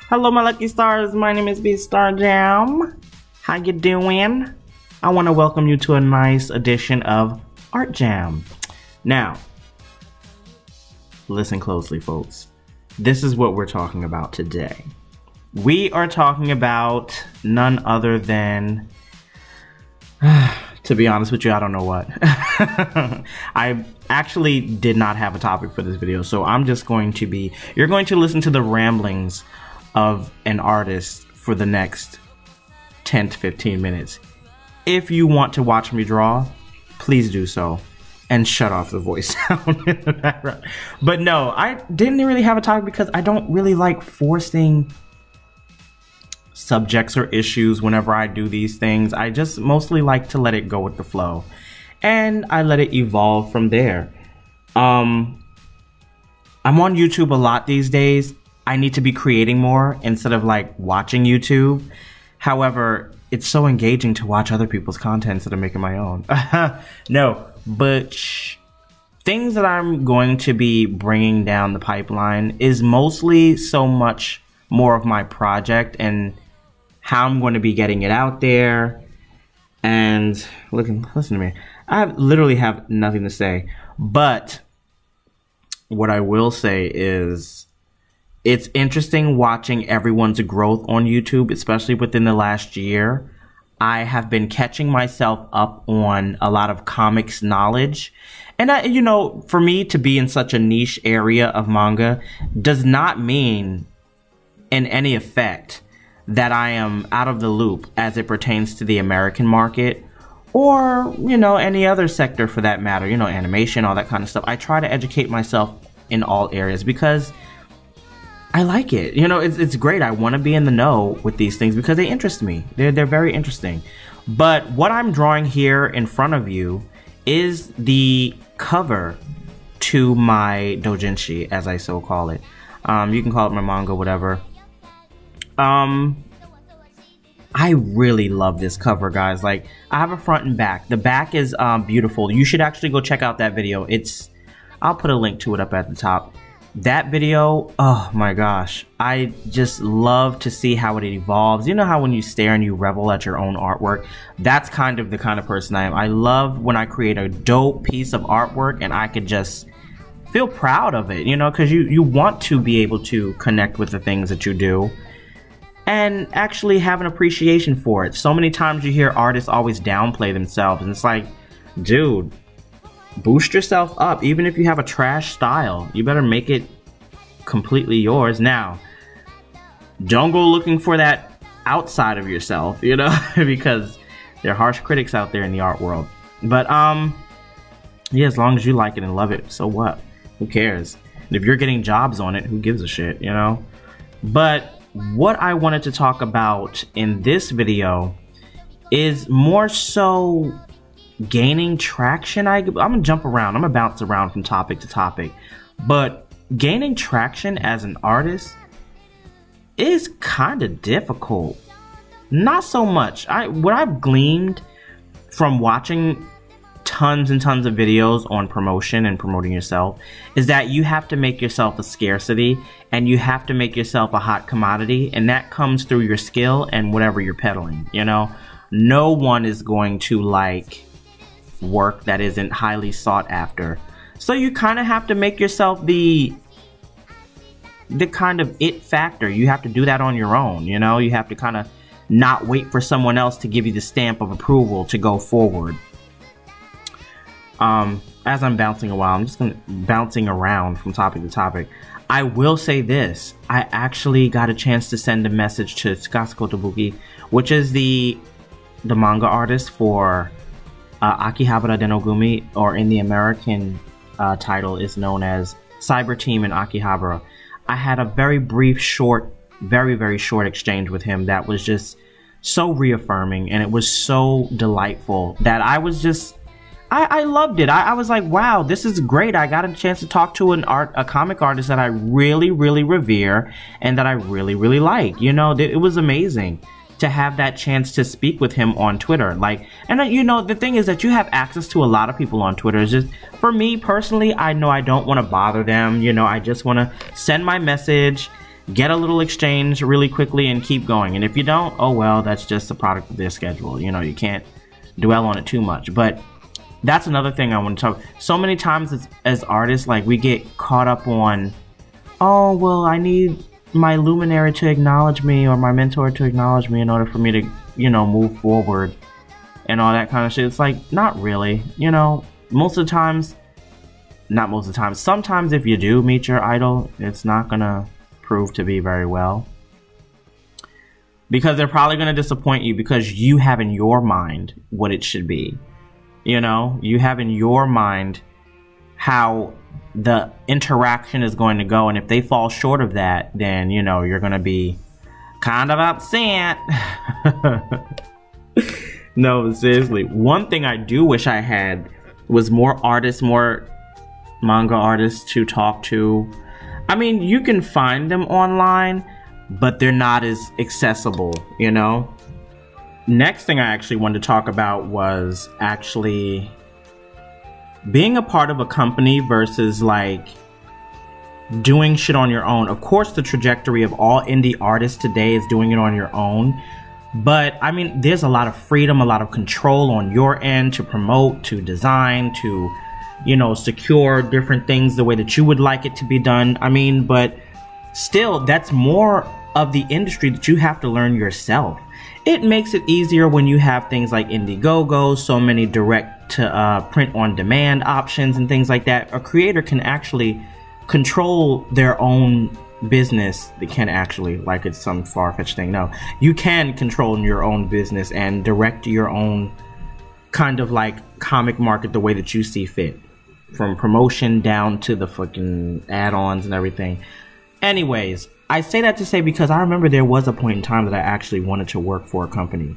Hello my lucky stars, my name is BSTARJAM. How you doing? I want to welcome you to a nice edition of Art Jam. Now, listen closely folks. This is what we're talking about today. We are talking about none other than, to be honest with you, I don't know what. I actually did not have a topic for this video, so I'm just going to be, you're going to listen to the ramblings of an artist for the next 10 to 15 minutes. If you want to watch me draw, please do so. And shut off the voice sound in the background. But no, I didn't really have a topic because I don't really like forcing subjects or issues whenever I do these things. I just mostly like to let it go with the flow. And I let it evolve from there. I'm on YouTube a lot these days. I need to be creating more instead of like watching YouTube. However, it's so engaging to watch other people's content instead of making my own. No, but things that I'm going to be bringing down the pipeline is mostly so much more of my project and how I'm going to be getting it out there. And listen to me. I literally have nothing to say. But what I will say is it's interesting watching everyone's growth on YouTube, especially within the last year. I have been catching myself up on a lot of comics knowledge. And, you know, for me to be in such a niche area of manga does not mean in any effect that I am out of the loop as it pertains to the American market or, you know, any other sector for that matter, you know, animation, all that kind of stuff. I try to educate myself in all areas because I like it. You know, it's great. I want to be in the know with these things because they interest me. They're very interesting. But what I'm drawing here in front of you is the cover to my doujinshi, as I so call it. You can call it my manga, whatever. I really love this cover, guys. Like, I have a front and back. The back is beautiful. You should actually go check out that video. I'll put a link to it up at the top. That video, oh my gosh, I just love to see how it evolves. You know how when you stare and you revel at your own artwork? That's kind of the kind of person I am. I love when I create a dope piece of artwork and I could just feel proud of it, you know, because you want to be able to connect with the things that you do and actually have an appreciation for it. So many times you hear artists always downplay themselves, and it's like, dude, boost yourself up. Even if you have a trash style, you better make it completely yours. Now, don't go looking for that outside of yourself, you know, because there are harsh critics out there in the art world. But yeah, as long as you like it and love it, so what? Who cares? And if you're getting jobs on it, who gives a shit, you know? But what I wanted to talk about in this video is more so gaining traction. I'm gonna jump around, I'm gonna bounce around from topic to topic, but gaining traction as an artist is kind of difficult. Not so much. What I've gleaned from watching tons and tons of videos on promotion and promoting yourself is that you have to make yourself a scarcity and you have to make yourself a hot commodity, and that comes through your skill and whatever you're peddling, you know? No one is going to like work that isn't highly sought after. So you kind of have to make yourself the kind of it factor. You have to do that on your own, you know? You have to kind of not wait for someone else to give you the stamp of approval to go forward. As I'm bouncing bouncing around from topic to topic. I will say this. I actually got a chance to send a message to Tsukasa Kotobuki, which is the manga artist for Akihabara Denogumi, or in the American title is known as Cyber Team in Akihabara. I had a very brief, short, very short exchange with him that was just so reaffirming, and it was so delightful that I was just, I loved it. I was like, wow, this is great. I got a chance to talk to a comic artist that I really revere and that I really like. You know, it was amazing to have that chance to speak with him on Twitter. Like, and you know, the thing is that you have access to a lot of people on Twitter. It's just, for me personally, I know I don't want to bother them. You know, I just want to send my message, get a little exchange really quickly and keep going. And if you don't, oh well, that's just a product of their schedule. You know, you can't dwell on it too much. But that's another thing I want to talk. So many times as artists, like, we get caught up on, oh well, I need my luminary to acknowledge me or my mentor to acknowledge me in order for me to, you know, move forward and all that kind of shit. It's like, not really, you know. Most of the times, not most of the time, sometimes if you do meet your idol, it's not gonna prove to be very well, because they're probably gonna disappoint you, because you have in your mind what it should be. You know, you have in your mind how the interaction is going to go, and if they fall short of that, then, you know, you're gonna be kind of upset. No, seriously, one thing I do wish I had was more artists, more manga artists to talk to. I mean, you can find them online, but they're not as accessible, you know? Next thing I actually wanted to talk about was actually being a part of a company versus, like, doing shit on your own. Of course, the trajectory of all indie artists today is doing it on your own. But, I mean, there's a lot of freedom, a lot of control on your end to promote, to design, to, you know, secure different things the way that you would like it to be done. I mean, but still, that's more of the industry that you have to learn yourself. It makes it easier when you have things like Indiegogo, so many direct to print on demand options and things like that. A creator can actually control their own business. They can actually, like it's some far-fetched thing. No, you can control your own business and direct your own kind of like comic market the way that you see fit, from promotion down to the fucking add-ons and everything. Anyways, I say that to say because I remember there was a point in time that I actually wanted to work for a company.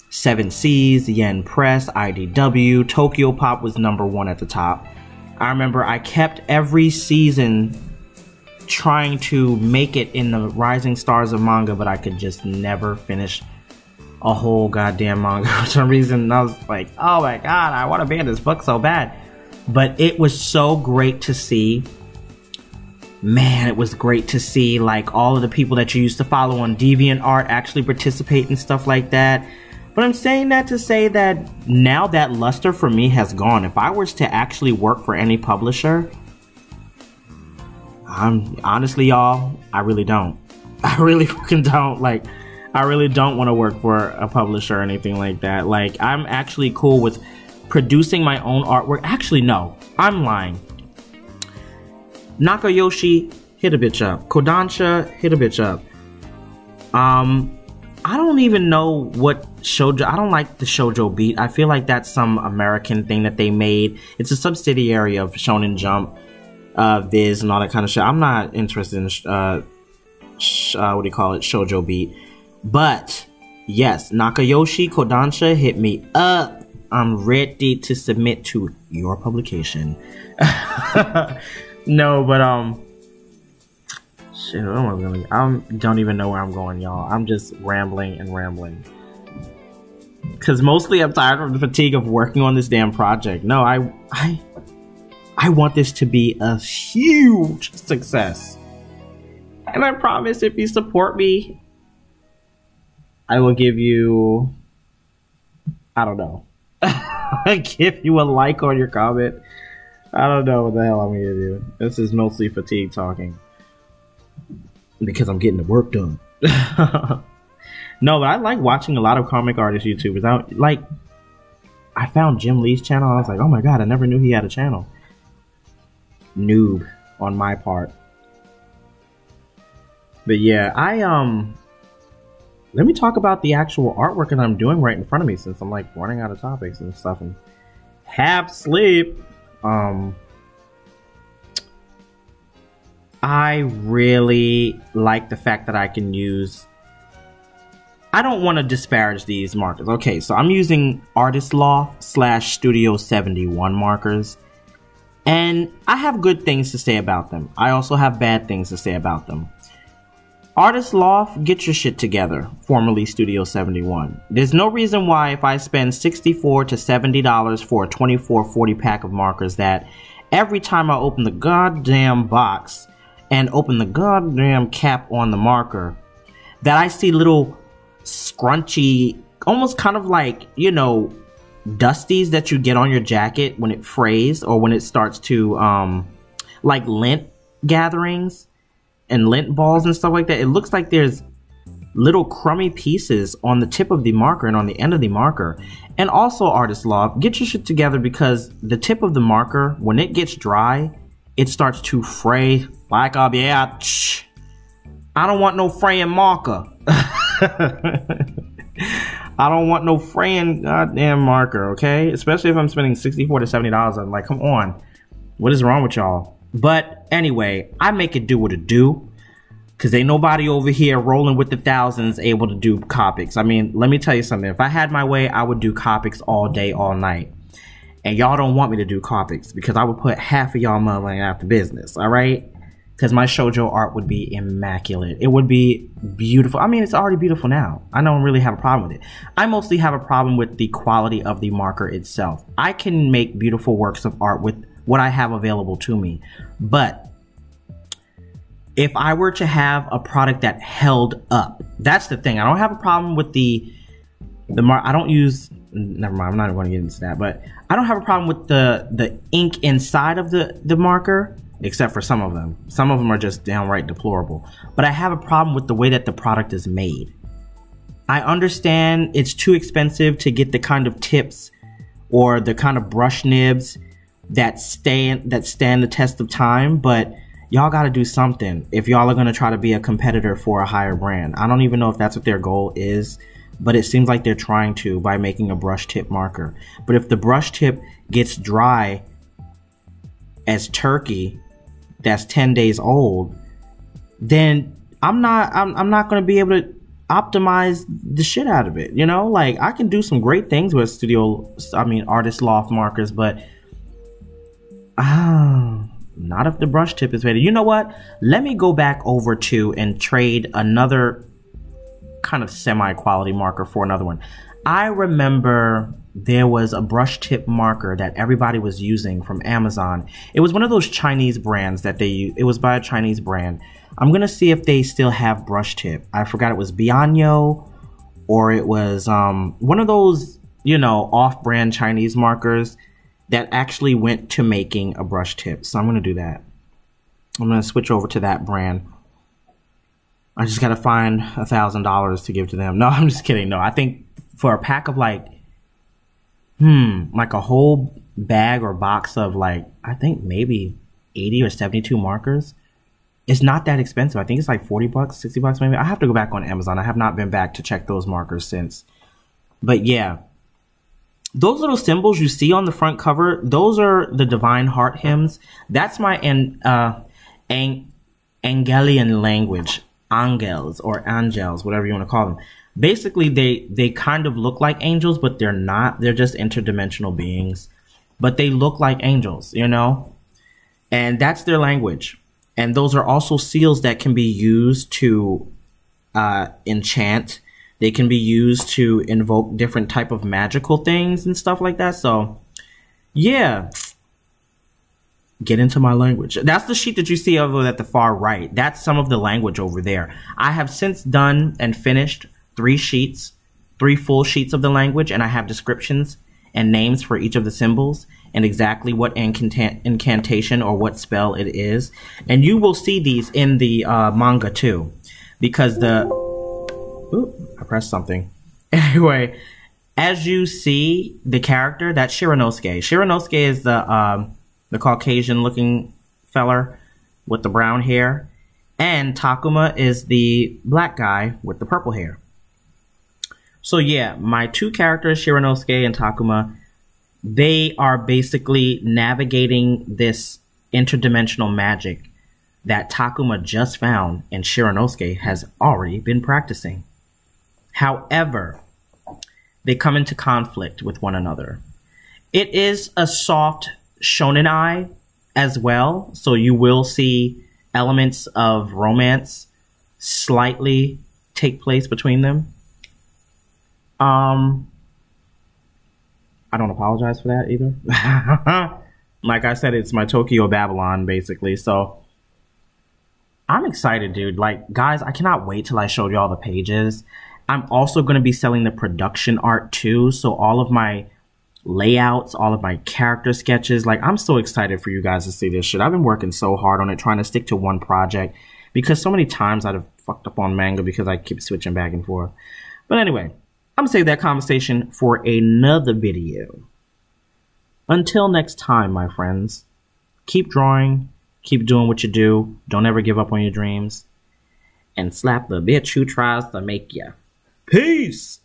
7 Seas, Yen Press, IDW, Tokyo Pop was #1 at the top. I remember I kept every season trying to make it in the rising stars of manga, but I could just never finish a whole goddamn manga for some reason. I was like, oh my god, I want to be in this book so bad. But it was so great to see. Man, it was great to see like all of the people that you used to follow on DeviantArt actually participate in stuff like that. But I'm saying that to say that now that luster for me has gone. If I was to actually work for any publisher, honestly, y'all, I really don't. I really fucking don't. Like, I really don't want to work for a publisher or anything like that. Like, I'm actually cool with producing my own artwork. Actually, no, I'm lying. Nakayoshi, hit a bitch up. Kodansha, hit a bitch up. I don't even know what shoujo. I don't like the shoujo beat. I feel like that's some American thing that they made. It's a subsidiary of Shonen Jump, Viz, and all that kind of shit. I'm not interested in what do you call it, shoujo beat. But yes, Nakayoshi, Kodansha, hit me up. I'm ready to submit to your publication. No, but shit, what am I really? I don't even know where I'm going, y'all. I'm just rambling and rambling. Cause mostly I'm tired of the fatigue of working on this damn project. No, I want this to be a huge success. And I promise if you support me, I will give you, I don't know. I give you a like on your comment. I don't know what the hell I'm gonna do. This is mostly fatigue talking. Because I'm getting the work done. No, but I like watching a lot of comic artist YouTubers. I found Jim Lee's channel. I was like, oh my god, I never knew he had a channel. Noob on my part. But yeah, let me talk about the actual artwork that I'm doing right in front of me, since I'm like running out of topics and stuff and half sleep. I really like the fact that I can use, I don't want to disparage these markers. Okay, so I'm using Artist Loft / Studio 71 markers, and I have good things to say about them. I also have bad things to say about them. Artist Loft, get your shit together, formerly Studio 71. There's no reason why if I spend $64 to $70 for a 24/40 pack of markers that every time I open the goddamn box and open the goddamn cap on the marker, that I see little scrunchy, almost kind of like, you know, dusties that you get on your jacket when it frays or when it starts to, like lint gatherings and lint balls and stuff like that. It looks like there's little crummy pieces on the tip of the marker and on the end of the marker. And also, Artist Loft, get your shit together, because the tip of the marker, when it gets dry, it starts to fray like a bitch. I don't want no fraying marker. I don't want no fraying goddamn marker, okay? Especially if I'm spending $64 to $70. I'm like, come on. What is wrong with y'all? But anyway, I make it do what it do. Because ain't nobody over here rolling with the thousands able to do Copics. I mean, let me tell you something. If I had my way, I would do Copics all day, all night. And y'all don't want me to do Copics because I would put half of y'all money out the business, all right? Because my shoujo art would be immaculate. It would be beautiful. I mean, it's already beautiful now. I don't really have a problem with it. I mostly have a problem with the quality of the marker itself. I can make beautiful works of art with what I have available to me. But if I were to have a product that held up, that's the thing. I don't have a problem with the I don't use, never mind, I'm not going to get into that, but I don't have a problem with the ink inside of the marker, except for some of them. Some of them are just downright deplorable. But I have a problem with the way that the product is made. I understand it's too expensive to get the kind of tips or the kind of brush nibs that stand the test of time, but y'all got to do something if y'all are going to try to be a competitor for a higher brand. I don't even know if that's what their goal is, but it seems like they're trying to by making a brush tip marker. But if the brush tip gets dry as turkey that's 10 days old, then I'm not going to be able to optimize the shit out of it. You know, like I can do some great things with Artist Loft markers, but not if the brush tip is ready. You know what? Let me go back over to and trade another kind of semi-quality marker for another one. I remember there was a brush tip marker that everybody was using from Amazon. It was one of those Chinese brands that they use. It was by a Chinese brand. I'm going to see if they still have brush tip. I forgot it was Bianyo or it was one of those, you know, off-brand Chinese markers that actually went to making a brush tip. So I'm going to do that. I'm going to switch over to that brand. I just got to find $1,000 to give to them. No, I'm just kidding. No, I think for a pack of like a whole bag or box of like, I think maybe 80 or 72 markers, it's not that expensive. I think it's like 40 bucks, 60 bucks maybe. I have to go back on Amazon. I have not been back to check those markers since. But yeah. Those little symbols you see on the front cover, those are the Divine Heart hymns. That's my Angelian language. Angels or angels, whatever you want to call them. Basically, they kind of look like angels, but they're not. They're just interdimensional beings. But they look like angels, you know? And that's their language. And those are also seals that can be used to enchant. They can be used to invoke different type of magical things and stuff like that. So, yeah. Get into my language. That's the sheet that you see over at the far right. That's some of the language over there. I have since done and finished 3 full sheets of the language, and I have descriptions and names for each of the symbols and exactly what incantation or what spell it is. And you will see these in the manga too, because I pressed something. Anyway, as you see the character, that's Shiranosuke. Shiranosuke is the Caucasian-looking feller with the brown hair, and Takuma is the black guy with the purple hair. So yeah, my 2 characters, Shiranosuke and Takuma, they are basically navigating this interdimensional magic that Takuma just found and Shiranosuke has already been practicing. However, they come into conflict with one another. It is a soft shonen as well, so you will see elements of romance slightly take place between them. I don't apologize for that either. Like I said, it's my Tokyo Babylon basically, so I'm excited, dude. Like, guys, I cannot wait till I show y'all the pages. I'm also going to be selling the production art too. So all of my layouts, all of my character sketches, like, I'm so excited for you guys to see this shit. I've been working so hard on it, trying to stick to one project because so many times I'd have fucked up on manga because I keep switching back and forth. But anyway, I'm going to save that conversation for another video. Until next time, my friends, keep drawing, keep doing what you do, don't ever give up on your dreams, and slap the bitch who tries to make ya. Peace!